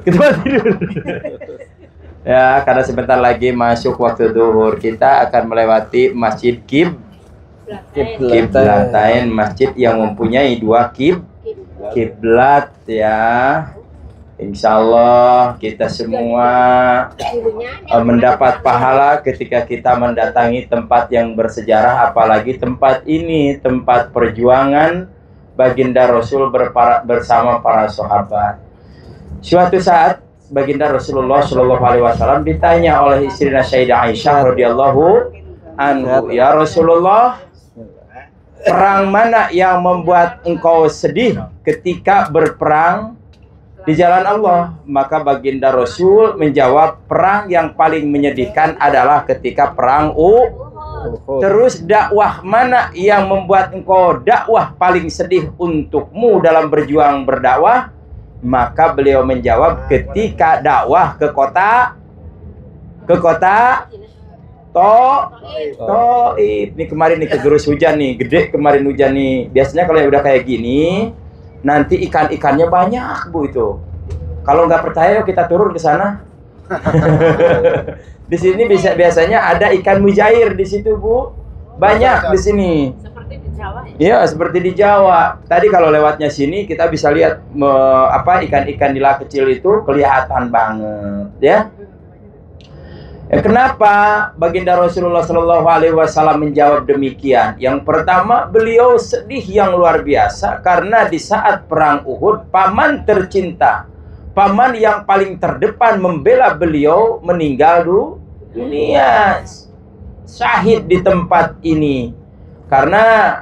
Kita tidur. Ya, karena sebentar lagi masuk waktu zuhur, kita akan melewati Masjid Kiblatain, masjid yang mempunyai dua kiblat ya. Insya Allah kita semua mendapat pahala ketika kita mendatangi tempat yang bersejarah, apalagi tempat ini tempat perjuangan baginda Rasul bersama para sahabat. Suatu saat baginda Rasulullah Shallallahu Alaihi Wasallam ditanya oleh istrinya Sayyidah Aisyah radhiyallahu anhu, ya Rasulullah, perang mana yang membuat engkau sedih ketika berperang di jalan Allah? Maka baginda Rasul menjawab, perang yang paling menyedihkan adalah ketika perang Uhud. Terus dakwah mana yang membuat engkau dakwah paling sedih untukmu dalam berjuang berdakwah? Maka beliau menjawab, ketika dakwah ke kota Taif. Ini kemarin nih kegerus hujan nih, gede kemarin hujan nih. Biasanya kalau yang udah kayak gini, nanti ikan-ikannya banyak Bu itu. Kalau nggak percaya kita turun ke sana. Di sini biasanya ada ikan mujair di situ Bu, banyak di sini. Seperti di Jawa ya? Iya, seperti di Jawa. Tadi kalau lewatnya sini kita bisa lihat ikan-ikan nila kecil itu kelihatan banget, ya. Kenapa baginda Rasulullah Shallallahu Alaihi Wasallam menjawab demikian? Yang pertama, beliau sedih yang luar biasa karena di saat perang Uhud, paman tercinta, paman yang paling terdepan membela beliau meninggal dunia, syahid di tempat ini. Karena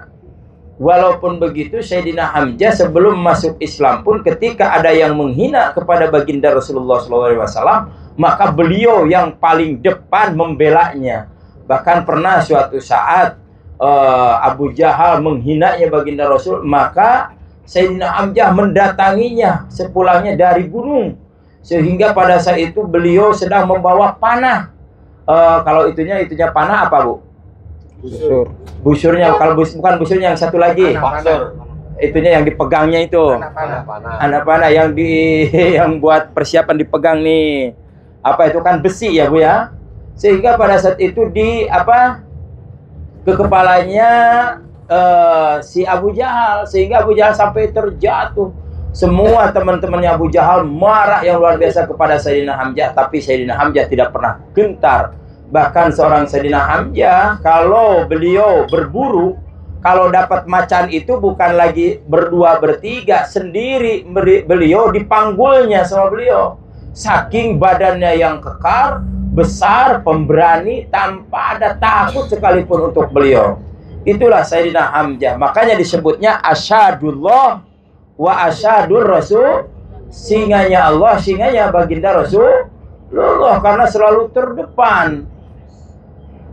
walaupun begitu Sayyidina Hamzah sebelum masuk Islam pun ketika ada yang menghina kepada baginda Rasulullah SAW, maka beliau yang paling depan membelanya. Bahkan pernah suatu saat Abu Jahal menghinanya baginda Rasul, maka Sayyidina Hamzah mendatanginya sepulangnya dari gunung, sehingga pada saat itu beliau sedang membawa panah. Kalau itunya panah apa Bu? Busurnya, kalau bukan busurnya yang satu lagi. Itunya yang dipegangnya itu. Anak panah yang yang buat persiapan dipegang nih. Apa itu kan besi ya Bu ya? Sehingga pada saat itu ke kepalanya si Abu Jahal, sehingga Abu Jahal sampai terjatuh. Semua teman-temannya Abu Jahal marah yang luar biasa kepada Sayyidina Hamzah, tapi Sayyidina Hamzah tidak pernah gentar. Bahkan seorang Sayyidina Hamzah, kalau beliau berburu, kalau dapat macan itu bukan lagi berdua bertiga, sendiri beliau dipanggulnya sama beliau. Saking badannya yang kekar, besar, pemberani, tanpa ada takut sekalipun untuk beliau. Itulah Sayyidina Hamzah. Makanya disebutnya asyadullah wa asyadur Rasul. Singanya Allah, singanya baginda Rasulullah, karena selalu terdepan.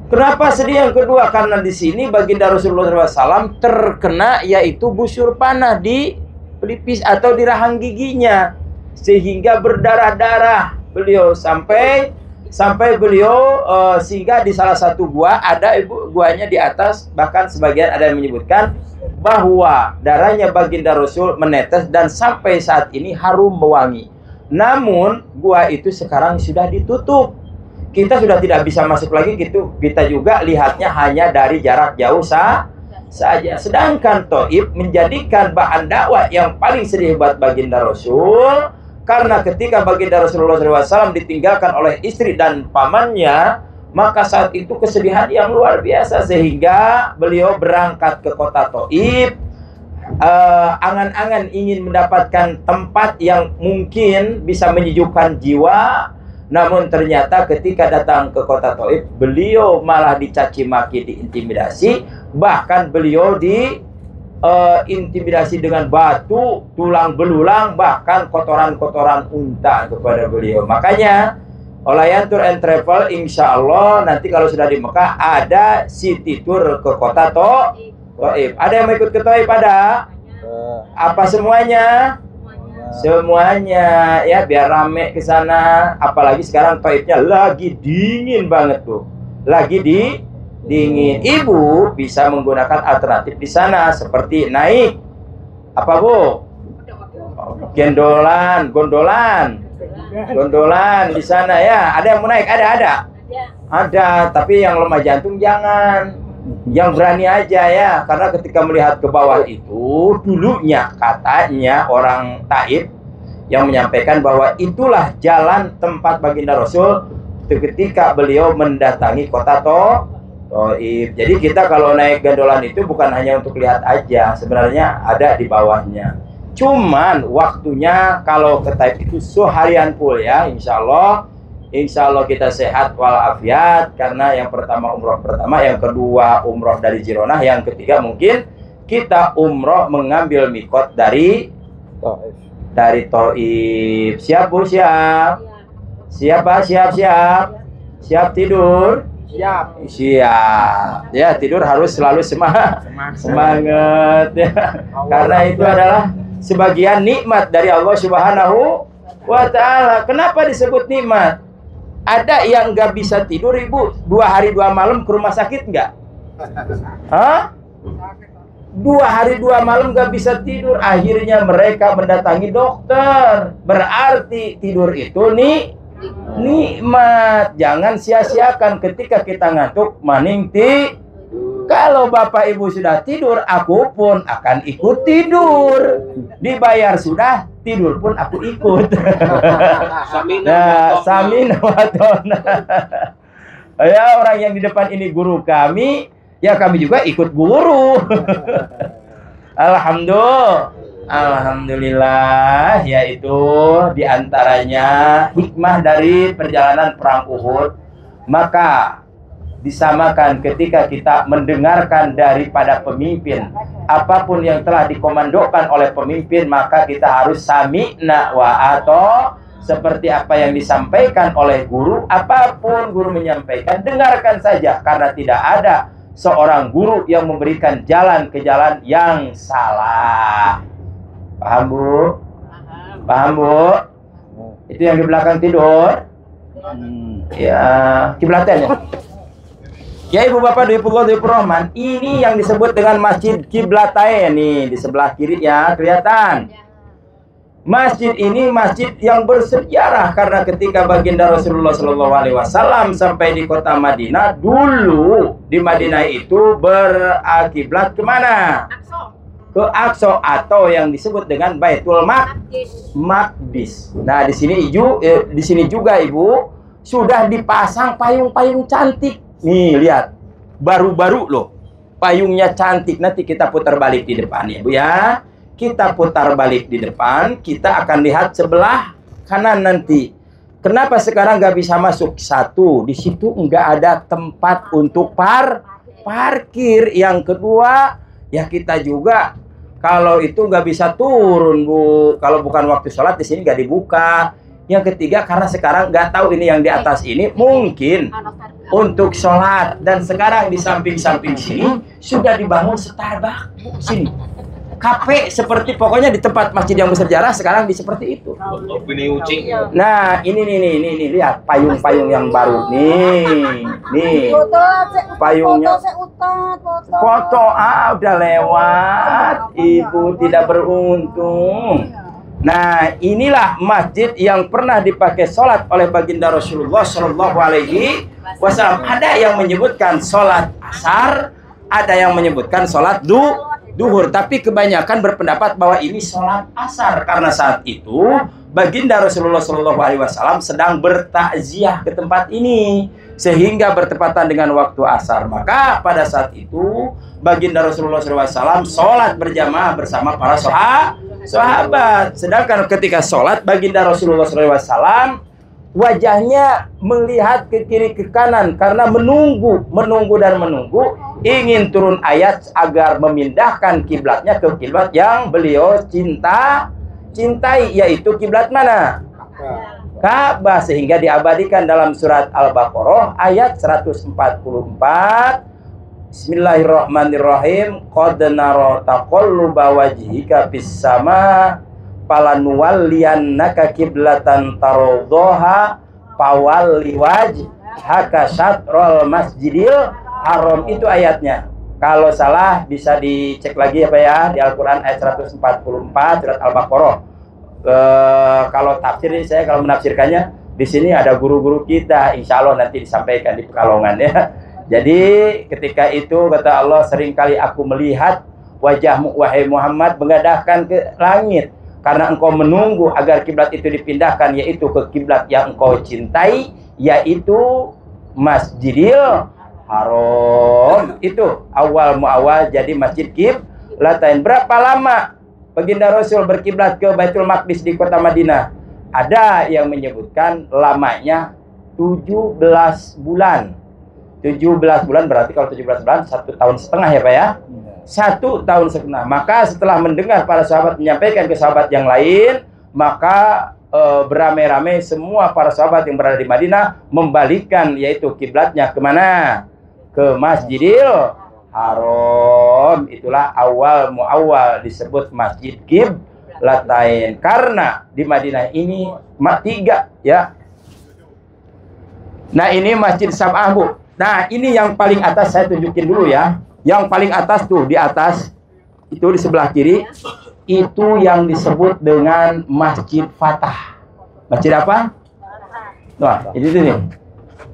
Kenapa sedih yang kedua? Karena di sini baginda Rasulullah SAW terkena yaitu busur panah di pelipis atau di rahang giginya, sehingga berdarah-darah beliau sampai beliau sehingga di salah satu gua, ada guanya di atas, bahkan sebagian ada yang menyebutkan bahwa darahnya baginda Rasul menetes dan sampai saat ini harum mewangi. Namun gua itu sekarang sudah ditutup. Kita sudah tidak bisa masuk lagi gitu. Kita juga lihatnya hanya dari jarak jauh saja. Sedangkan Taif menjadikan bahan dakwah yang paling sedih buat baginda Rasul, karena ketika baginda Rasulullah SAW ditinggalkan oleh istri dan pamannya, maka saat itu kesedihan yang luar biasa, sehingga beliau berangkat ke kota Taif, angan-angan ingin mendapatkan tempat yang mungkin bisa menyejukkan jiwa. Namun ternyata ketika datang ke kota Taif, beliau malah dicaci maki, diintimidasi. Bahkan beliau diintimidasi dengan batu, tulang belulang, bahkan kotoran-kotoran unta kepada beliau. Makanya Olayan Tour and Travel, insya Allah nanti kalau sudah di Mekah ada city tour ke kota Taif. Ada yang mau ikut ke Taif? Ada? Apa semuanya? Semuanya ya, biar rame ke sana. Apalagi sekarang Taifnya lagi dingin banget tuh. Lagi dingin. Ibu bisa menggunakan alternatif di sana seperti naik apa Bu? Gondolan. Gondolan di sana ya. Ada yang mau naik? Ada, tapi yang lemah jantung jangan. Yang berani aja ya, karena ketika melihat ke bawah itu, dulunya katanya orang Taif yang menyampaikan bahwa itulah jalan tempat baginda Rasul ketika beliau mendatangi kota Taif. Jadi kita kalau naik gondolan itu bukan hanya untuk lihat aja, sebenarnya ada di bawahnya. Cuman waktunya kalau ke Taif itu seharian full ya, insya Allah kita sehat walafiat, karena yang pertama umroh pertama, yang kedua umroh dari Jironah, yang ketiga mungkin kita umroh mengambil mikot dari Taif. Siap Bu, siap? Siap Pak, siap tidur? Siap. Ya, tidur harus selalu semangat ya. Karena itu adalah sebagian nikmat dari Allah Subhanahu wa Ta'ala. Kenapa disebut nikmat? Ada yang nggak bisa tidur, Ibu, 2 hari 2 malam ke rumah sakit nggak? Hah? 2 hari 2 malam nggak bisa tidur, akhirnya mereka mendatangi dokter. Berarti tidur itu nikmat. Jangan sia-siakan ketika kita ngantuk, mending kalau Bapak Ibu sudah tidur, aku pun akan ikut tidur. Dibayar sudah, tidur pun aku ikut. Nah, samina wa ta'na. Ya, orang yang di depan ini guru kami, ya kami juga ikut guru. Alhamdulillah, yaitu diantaranya hikmah dari perjalanan perang Uhud. Maka disamakan ketika kita mendengarkan daripada pemimpin, apapun yang telah dikomandokan oleh pemimpin, maka kita harus sami'na wa ato. Seperti apa yang disampaikan oleh guru, apapun guru menyampaikan, dengarkan saja, karena tidak ada seorang guru yang memberikan jalan ke jalan yang salah. Paham Bu? Paham Bu? Itu yang di belakang tidur? Ya, kiblatan ya. Ya Ibu Bapak, Dwi Rahman, ini yang disebut dengan Masjid Kiblatain nih, di sebelah kiri ya, kelihatan. Masjid ini masjid yang bersejarah, karena ketika baginda Rasulullah SAW sampai di kota Madinah, dulu di Madinah itu berakiblat kemana? Ke Aqsa, atau yang disebut dengan Baitul Maqdis. Nah, di sini juga Ibu sudah dipasang payung-payung cantik. Nih, lihat. Baru-baru loh. Payungnya cantik. Nanti kita putar balik di depan ya, Bu ya. Kita putar balik di depan. Kita akan lihat sebelah kanan nanti. Kenapa sekarang nggak bisa masuk? Satu, di situ nggak ada tempat untuk parkir. Yang kedua, ya kita juga kalau itu nggak bisa turun, Bu. Kalau bukan waktu sholat, di sini nggak dibuka. Yang ketiga, karena sekarang nggak tahu ini yang di atas ini mungkin untuk sholat. Dan sekarang di samping-samping sini sudah dibangun Starbucks. Sini kafe, seperti pokoknya di tempat masjid yang bersejarah sekarang di seperti itu. Nah, ini lihat payung-payung yang baru nih payungnya. Foto udah lewat, Ibu tidak beruntung. Nah, inilah masjid yang pernah dipakai sholat oleh baginda Rasulullah Shallallahu Alaihi Wasallam. Ada yang menyebutkan sholat asar, ada yang menyebutkan sholat duhur, tapi kebanyakan berpendapat bahwa ini sholat asar, karena saat itu baginda Rasulullah Shallallahu Alaihi Wasallam sedang bertakziah ke tempat ini, sehingga bertepatan dengan waktu asar. Maka pada saat itu baginda Rasulullah SAW sholat berjamaah bersama para sahabat. Sedangkan ketika sholat, baginda Rasulullah SAW wajahnya melihat ke kiri ke kanan, karena menunggu, ingin turun ayat agar memindahkan kiblatnya ke kiblat yang beliau cintai, yaitu kiblat mana? Ka'bah. Sehingga diabadikan dalam surat Al-Baqarah ayat 144. Bismillahirrahmanirrahim. Qad nara taqalluba wajhika fis sama falanuwalliyannaka qiblatan tardhaha fawalli wajhaka syatrul masjidil haram. Itu ayatnya. Kalau salah bisa dicek lagi apa ya, di Al-Qur'an ayat 144 surat Al-Baqarah. Kalau tafsir ini saya kalau menafsirkannya di sini ada guru-guru kita, insya Allah nanti disampaikan di Pekalongan ya. Jadi ketika itu kata Allah, seringkali aku melihat wajahmu wahai Muhammad mengadahkan ke langit karena engkau menunggu agar kiblat itu dipindahkan, yaitu ke kiblat yang engkau cintai, yaitu Masjidil Haram. Itu awal muawal jadi masjid kiblatain. Berapa lama baginda Rasul berkiblat ke Baitul Maqdis di kota Madinah? Ada yang menyebutkan lamanya 17 bulan. 17 bulan berarti kalau 17 bulan 1,5 tahun ya Pak ya. 1,5 tahun. Maka setelah mendengar para sahabat menyampaikan ke sahabat yang lain, maka beramai-ramai semua para sahabat yang berada di Madinah membalikkan yaitu kiblatnya kemana? Ke Masjidil Haram. Itulah awal muawal disebut Masjid Kiblatain, karena di Madinah ini 3 ya. Nah ini Masjid Sab'ah Bu. Nah ini yang paling atas saya tunjukin dulu ya. Yang paling atas tuh, di atas itu di sebelah kiri, itu yang disebut dengan Masjid Fatah. Masjid apa? Nah ini nih.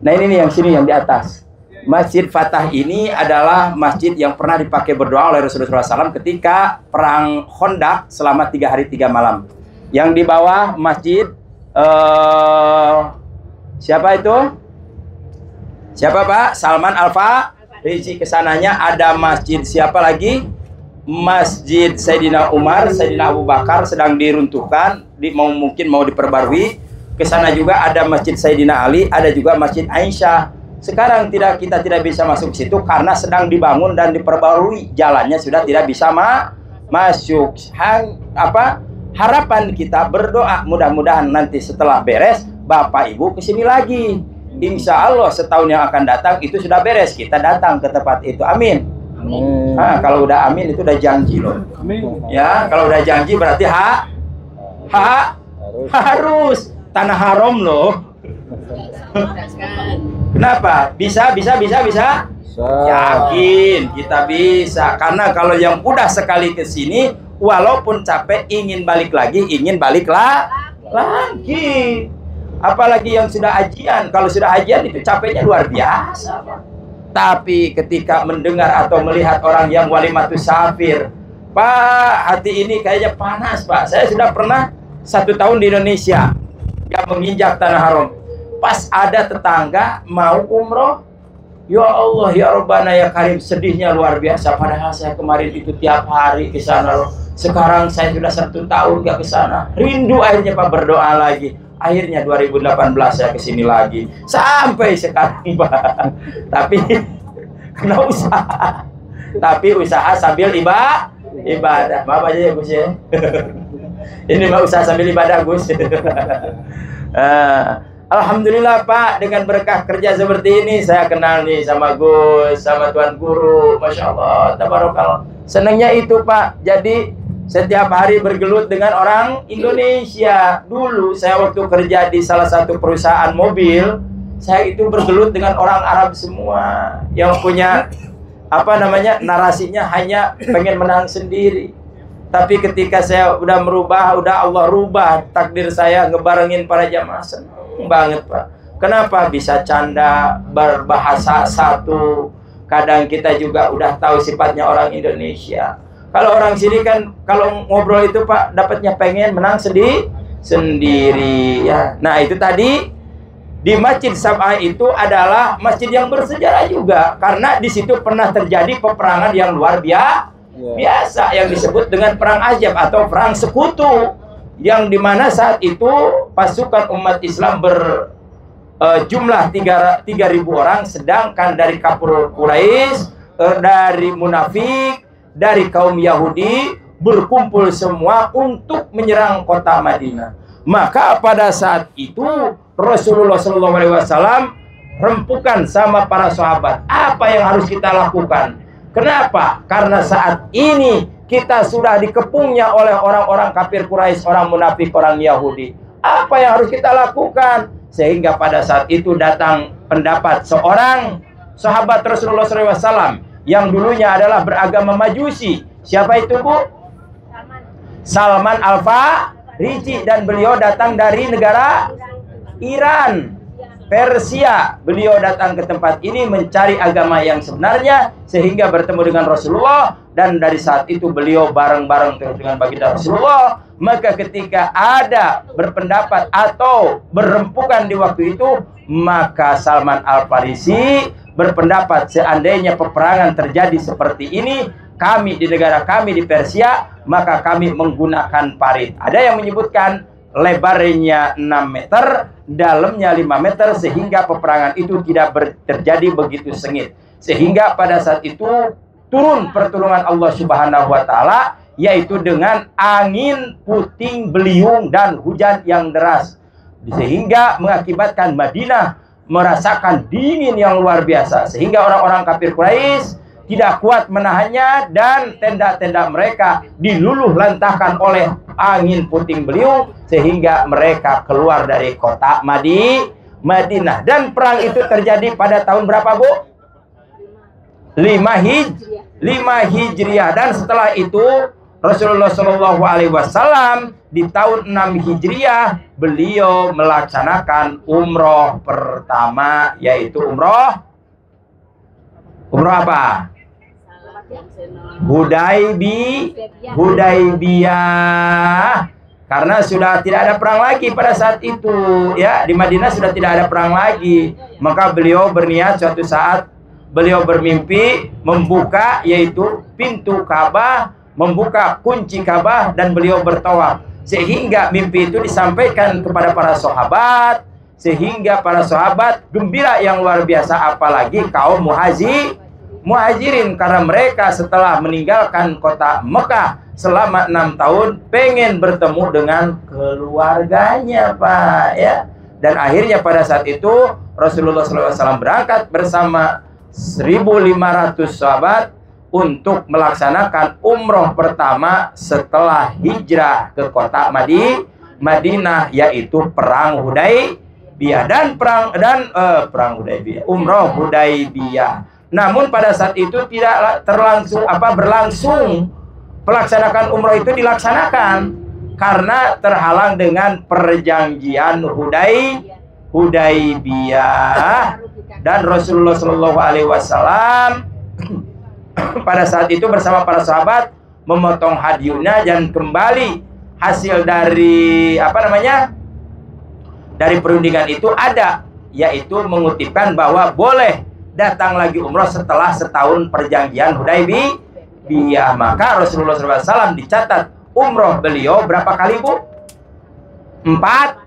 Nah ini nih yang sini yang di atas. Masjid Fatah ini adalah masjid yang pernah dipakai berdoa oleh Rasulullah SAW ketika perang Khandaq selama 3 hari 3 malam. Yang di bawah masjid siapa itu? Siapa Pak? Salman Al-Farisi. Kesananya ada masjid siapa lagi? Masjid Sayyidina Umar, Sayyidina Abu Bakar sedang diruntuhkan, mungkin mau diperbarui. Kesana juga ada masjid Sayyidina Ali, ada juga masjid Aisyah. Sekarang kita tidak bisa masuk ke situ karena sedang dibangun dan diperbarui. Jalannya sudah tidak bisa masuk. Harapan kita berdoa mudah-mudahan nanti setelah beres Bapak Ibu kesini lagi. Insya Allah setahun yang akan datang itu sudah beres, kita datang ke tempat itu. Amin. Amin. Nah, kalau udah amin itu udah janji loh. Amin. Ya, kalau udah janji berarti harus tanah haram loh. Kenapa? Bisa. Yakin kita bisa. Karena kalau yang udah sekali ke sini, walaupun capek ingin balik lagi. Apalagi yang sudah hajian. Kalau sudah hajian itu capeknya luar biasa. Tapi ketika mendengar atau melihat orang yang walimatus safir, Pak, hati ini kayaknya panas Pak. Saya sudah pernah 1 tahun di Indonesia yang menginjak tanah haram. Pas ada tetangga mau umroh, ya Allah ya Rabbana ya Karim, sedihnya luar biasa. Padahal saya kemarin itu tiap hari ke sana loh. Sekarang saya sudah 1 tahun gak ke sana. Rindu akhirnya Pak, berdoa lagi. Akhirnya 2018 saya kesini lagi. Sampai sekarang Pak. Tapi kena usaha. Tapi usaha sambil ibadah. Maaf aja ya Gus ya. Ini mah usaha sambil ibadah Gus. Alhamdulillah Pak, dengan berkah kerja seperti ini saya kenal nih sama Gus, sama Tuan Guru. Masya Allah, tabarakallah. Senangnya itu Pak. Jadi setiap hari bergelut dengan orang Indonesia. Dulu saya waktu kerja di salah satu perusahaan mobil, saya itu bergelut dengan orang Arab semua yang punya narasinya hanya pengen menang sendiri. Tapi ketika saya udah merubah, udah Allah rubah takdir saya, ngebarengin para jamaah, senang banget Pak. Kenapa? Bisa canda, berbahasa satu. Kadang kita juga udah tahu sifatnya orang Indonesia. Kalau orang sini kan kalau ngobrol itu Pak dapatnya pengen menang sendiri ya. Nah itu tadi di Masjid Sab'ah itu adalah masjid yang bersejarah juga karena di situ pernah terjadi peperangan yang luar biasa yang disebut dengan perang Ahzab atau perang sekutu, yang dimana saat itu pasukan umat Islam berjumlah 3.000 orang, sedangkan dari kafir Quraisy, dari munafik, dari kaum Yahudi berkumpul semua untuk menyerang kota Madinah. Maka pada saat itu Rasulullah SAW rempukan sama para sahabat, apa yang harus kita lakukan? Kenapa? Karena saat ini kita sudah dikepungnya oleh orang-orang kafir Quraisy, orang munafik, orang Yahudi. Apa yang harus kita lakukan? Sehingga pada saat itu datang pendapat seorang sahabat Rasulullah SAW yang dulunya adalah beragama Majusi. Siapa itu Bu? Salman Al-Farisi. Hijri, dan beliau datang dari negara Iran, Persia. Beliau datang ke tempat ini mencari agama yang sebenarnya, sehingga bertemu dengan Rasulullah, dan dari saat itu beliau bareng-bareng dengan baginda Rasulullah. Maka ketika ada berpendapat atau berempukan di waktu itu, maka Salman Al-Farisi berpendapat seandainya peperangan terjadi seperti ini, kami di negara kami di Persia, maka kami menggunakan parit. Ada yang menyebutkan lebarnya 6 meter, dalamnya 5 meter, sehingga peperangan itu tidak terjadi begitu sengit. Sehingga pada saat itu turun pertolongan Allah Subhanahu wa Ta'ala, yaitu dengan angin puting beliung dan hujan yang deras, sehingga mengakibatkan Madinah merasakan dingin yang luar biasa, sehingga orang-orang kafir Quraisy tidak kuat menahannya, dan tenda-tenda mereka diluluh lantahkan oleh angin puting beliung, sehingga mereka keluar dari kota Madinah. Dan perang itu terjadi pada tahun berapa, Bu? 5 Hijriah. Dan setelah itu Rasulullah Shallallahu Alaihi Wasallam di tahun 6 Hijriah beliau melaksanakan umroh pertama, yaitu umroh apa? Hudaybiyah. Karena sudah tidak ada perang lagi pada saat itu, ya, di Madinah sudah tidak ada perang lagi. Maka beliau berniat suatu saat beliau bermimpi membuka, yaitu pintu Ka'bah, membuka kunci Ka'bah, dan beliau bertawaf. Sehingga mimpi itu disampaikan kepada para sahabat, sehingga para sahabat gembira yang luar biasa, apalagi kaum muhajirin, karena mereka setelah meninggalkan kota Mekah selama 6 tahun pengen bertemu dengan keluarganya, Pak, ya. Dan akhirnya pada saat itu Rasulullah SAW berangkat bersama 1.500 sahabat untuk melaksanakan umroh pertama setelah hijrah ke kota Madinah, yaitu perang Hudaybiyah dan umroh Hudaybiyah. Namun pada saat itu tidak berlangsung pelaksanakan umroh itu dilaksanakan karena terhalang dengan perjanjian Hudaybiyah, dan Rasulullah Shallallahu Alaihi Wasallam pada saat itu bersama para sahabat memotong hadyunya, dan kembali hasil dari dari perundingan itu ada, yaitu mengutipkan bahwa boleh datang lagi umroh setelah setahun perjanjian Hudaybiyah. Maka Rasulullah SAW dicatat umroh beliau berapa kali, Bu? 4.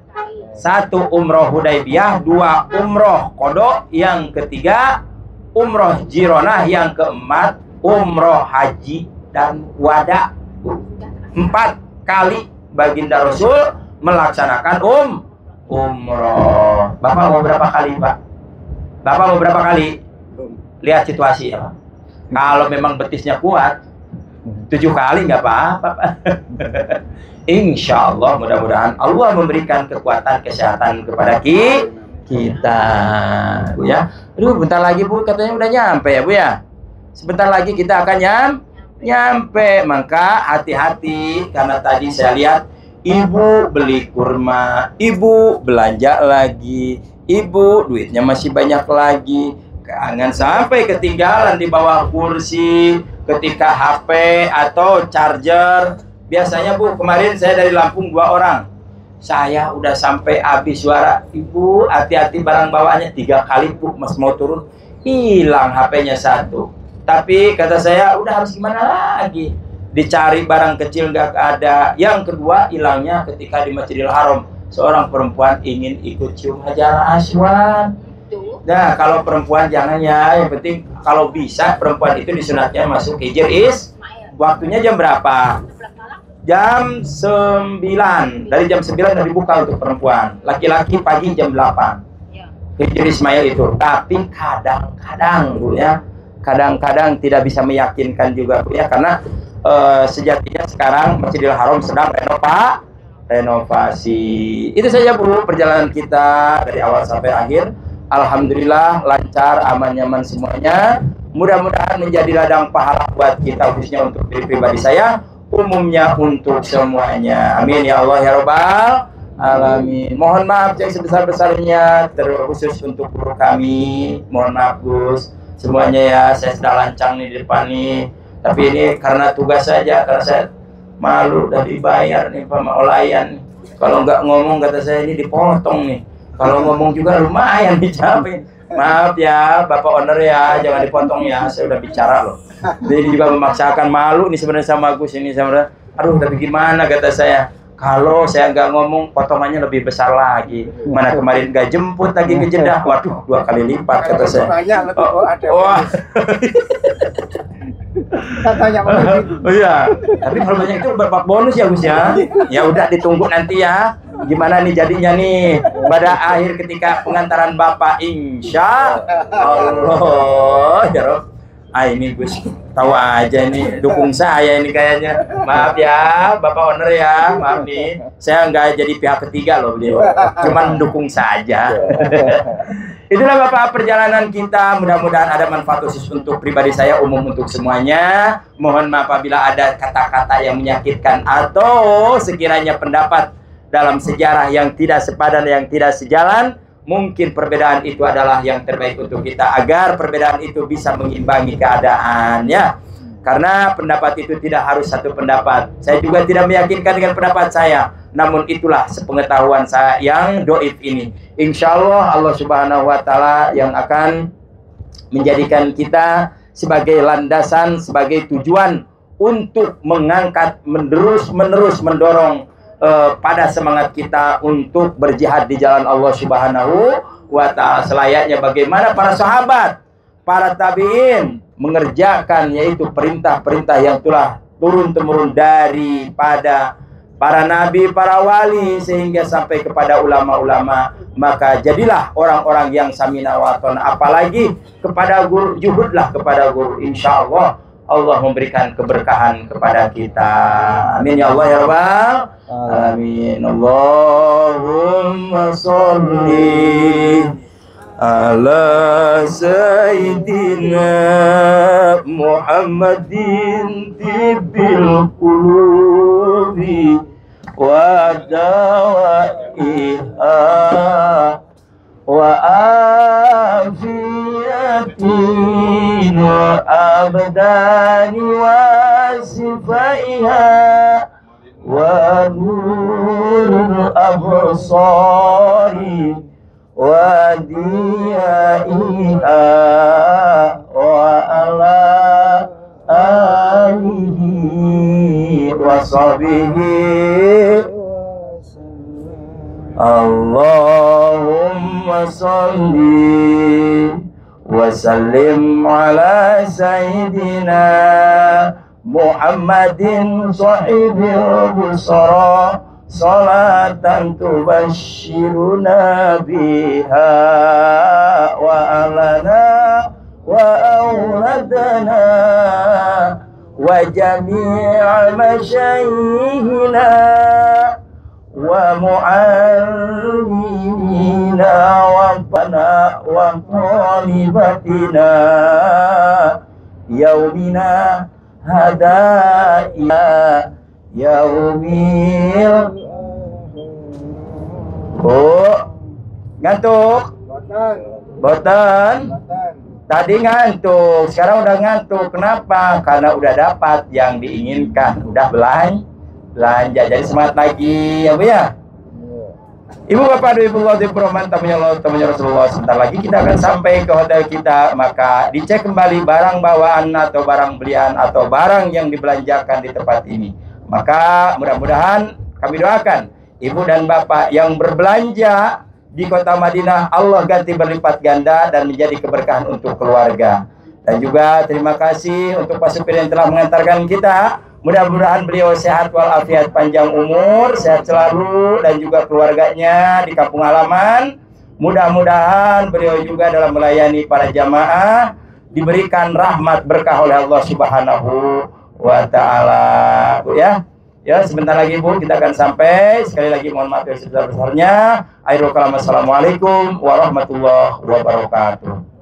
1 umroh Hudaybiyah, 2 umroh Qadha, yang ketiga umroh Jironah, yang keempat umroh haji dan wada. 4 kali baginda Rasul melaksanakan umroh. Bapak mau berapa kali, Pak? Bapak mau berapa kali? Lihat situasi, ya, Pak. Kalau memang betisnya kuat, 7 kali nggak apa-apa, Pak. Insya Allah, mudah-mudahan Allah memberikan kekuatan kesehatan kepada kita, Bu, ya. Aduh, bentar lagi, Bu, katanya udah nyampe, ya, Bu, ya. Sebentar lagi kita akan nyampe. Maka hati-hati, karena tadi saya lihat ibu beli kurma, ibu belanja lagi, ibu duitnya masih banyak lagi. Jangan sampai ketinggalan di bawah kursi ketika HP atau charger. Biasanya, Bu, kemarin saya dari Lampung 2 orang. Saya udah sampai habis suara. Ibu, hati-hati barang bawaannya. 3 kali, Bu, Mas mau turun, hilang HP-nya 1. Tapi kata saya, udah harus gimana lagi? Dicari barang kecil nggak ada. Yang kedua, hilangnya ketika di Masjidil Haram. Seorang perempuan ingin ikut cium Hajar Aswad. Nah, kalau perempuan jangan, ya. Yang penting kalau bisa perempuan itu disunatnya masuk Hijr waktunya jam berapa? Jam 9. Dari jam 9 udah dibuka untuk perempuan. Laki-laki pagi jam 8. Hijr Ismail itu. Tapi kadang-kadang, Bu, ya, kadang-kadang tidak bisa meyakinkan juga, Bu, ya, karena sejatinya sekarang Masjidil Haram sedang renovasi. Itu saja, Bu, perjalanan kita dari awal sampai akhir. Alhamdulillah lancar, aman, nyaman semuanya. Mudah-mudahan menjadi ladang pahala buat kita, khususnya untuk diri pribadi saya, umumnya untuk semuanya. Amin ya Allah ya Rabbal alamin. Mohon maaf yang sebesar-besarnya, terkhusus untuk guru kami. Mohon maaf Gus, semuanya ya. Saya sudah lancang nih di depan nih. Tapi ini karena tugas saja, karena saya malu dan dibayar nih Pak Maulayan. Kalau nggak ngomong kata saya ini dipotong nih. Kalau ngomong juga lumayan dicapai. Maaf ya Bapak Owner ya, jangan dipotong ya. Saya udah bicara loh. Jadi juga memaksakan, malu nih sebenarnya sama Gus ini sebenarnya. Aduh tapi gimana kata saya. Kalau saya nggak ngomong, potongannya lebih besar lagi. Mana kemarin nggak jemput lagi ke Jeddah. Waduh, 2 kali lipat kata saya. Wah. Katanya oh iya, tapi kalau banyak itu berapa bonus ya Gus ya? Ya udah ditunggu nanti ya. Gimana nih jadinya nih pada akhir ketika pengantaran Bapak, insya Allah ya Rob. Ini Gus tahu aja ini dukung saya ini kayaknya. Maaf ya Bapak Owner ya, maaf nih. Saya nggak jadi pihak ketiga loh beliau, cuman dukung saja. Itulah Bapak perjalanan kita. Mudah-mudahan ada manfaat khusus untuk pribadi saya, umum untuk semuanya. Mohon maaf apabila ada kata-kata yang menyakitkan atau sekiranya pendapat dalam sejarah yang tidak sepadan, yang tidak sejalan. Mungkin perbedaan itu adalah yang terbaik untuk kita, agar perbedaan itu bisa mengimbangi keadaannya. Karena pendapat itu tidak harus satu pendapat. Saya juga tidak meyakinkan dengan pendapat saya. Namun itulah sepengetahuan saya yang doib ini. Insya Allah Allah Subhanahu Wa Taala yang akan menjadikan kita sebagai landasan, sebagai tujuan untuk mengangkat, menerus mendorong pada semangat kita untuk berjihad di jalan Allah Subhanahu Wa Taala, selayaknya bagaimana para sahabat, para tabi'in mengerjakan, yaitu perintah-perintah yang telah turun-temurun daripada para nabi, para wali, sehingga sampai kepada ulama-ulama. Maka jadilah orang-orang yang samina wa ta'na, apalagi kepada guru, juhudlah kepada guru. Insya Allah Allah memberikan keberkahan kepada kita. Amin ya Allah ya Rabbal alamin. Allahumma sholli ala Sayyidina Muhammadin tibbil qulubi wa dawaiha wa afiyatin wa abdani wa sifaiha wa nurul absari wa diyaiha wa ala alihi wa sahbihi. Allahumma salli wa sallim ala Sayyidina Muhammadin sahibil busara salatan tubashiruna biha wa alana wa auladana wa jami'a masyayikhina wa mu'allimina wa bana wa talibatina yaumina hadaiya yaumil. Ngantuk? Boten. Tadi ngantuk, sekarang udah ngantuk. Kenapa? Karena udah dapat yang diinginkan, udah belanja. Jadi semangat lagi ya Bu ya. Ibu bapak ibu Allah diperhormati tamunya Rasulullah. Sebentar lagi kita akan sampai ke hotel kita. Maka dicek kembali barang bawaan atau barang belian atau barang yang dibelanjakan di tempat ini. Maka mudah-mudahan kami doakan ibu dan bapak yang berbelanja di kota Madinah, Allah ganti berlipat ganda dan menjadi keberkahan untuk keluarga. Dan juga terima kasih untuk Pak Supir yang telah mengantarkan kita. Mudah-mudahan beliau sehat walafiat, panjang umur, sehat selalu, dan juga keluarganya di kampung halaman. Mudah-mudahan beliau juga dalam melayani para jamaah diberikan rahmat berkah oleh Allah Subhanahu wa Ta'ala. Ya, sebentar lagi Bu kita akan sampai. Sekali lagi mohon maaf yang sebesar-besarnya. Akhirul kalam, assalamualaikum warahmatullahi wabarakatuh.